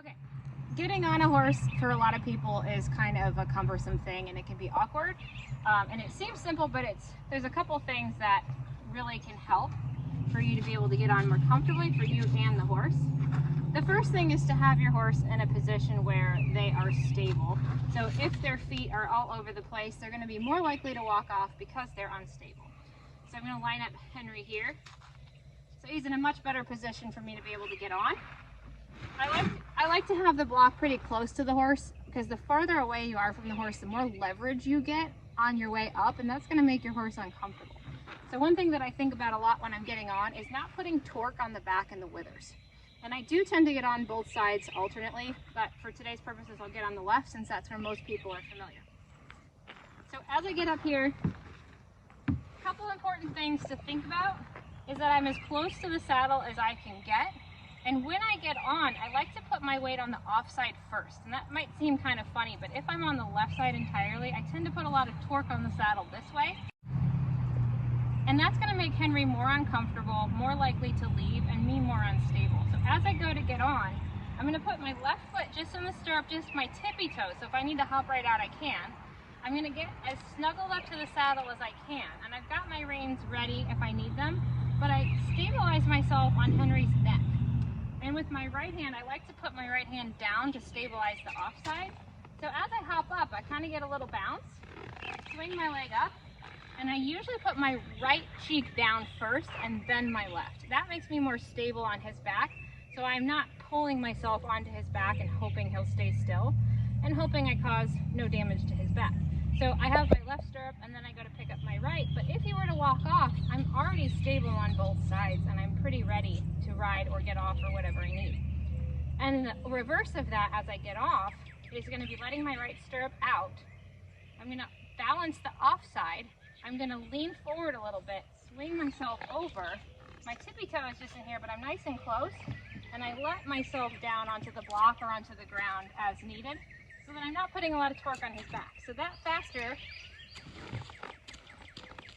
Okay, getting on a horse for a lot of people is kind of a cumbersome thing, and it can be awkward. And it seems simple, but there's a couple things that really can help for you to be able to get on more comfortably for you and the horse. The first thing is to have your horse in a position where they are stable. So if their feet are all over the place, they're going to be more likely to walk off because they're unstable. So I'm going to line up Henry here. So he's in a much better position for me to be able to get on. I like to have the block pretty close to the horse, because the farther away you are from the horse, the more leverage you get on your way up, and that's going to make your horse uncomfortable. So one thing that I think about a lot when I'm getting on is not putting torque on the back and the withers. And I do tend to get on both sides alternately, but for today's purposes I'll get on the left since that's where most people are familiar. So as I get up here, a couple important things to think about is that I'm as close to the saddle as I can get. And when I get on, I like to put my weight on the off side first. And that might seem kind of funny, but if I'm on the left side entirely, I tend to put a lot of torque on the saddle this way. And that's going to make Henry more uncomfortable, more likely to leave, and me more unstable. So as I go to get on, I'm going to put my left foot just in the stirrup, just my tippy toe. So if I need to hop right out, I can. I'm going to get as snuggled up to the saddle as I can. And I've got my reins ready if I need them, but I stabilize myself on Henry's neck. And with my right hand, I like to put my right hand down to stabilize the offside. So as I hop up, I kind of get a little bounce, swing my leg up, and I usually put my right cheek down first and then my left. That makes me more stable on his back, so I'm not pulling myself onto his back and hoping he'll stay still, and hoping I cause no damage to his back. So I have my left stirrup, and then I go to pick up my right, but if he were to walk off, I'm already stable on both sides, and I'm pretty ready to ride or get off or whatever I need. And the reverse of that, as I get off, is going to be letting my right stirrup out. I'm going to balance the off side. I'm going to lean forward a little bit, swing myself over. My tippy toe is just in here, but I'm nice and close, and I let myself down onto the block or onto the ground as needed, so that I'm not putting a lot of torque on his back. So that faster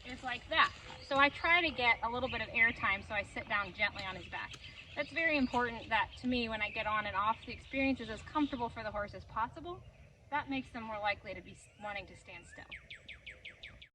is like that. So I try to get a little bit of air time, so I sit down gently on his back. That's very important that to me, when I get on and off, the experience is as comfortable for the horse as possible. That makes them more likely to be wanting to stand still.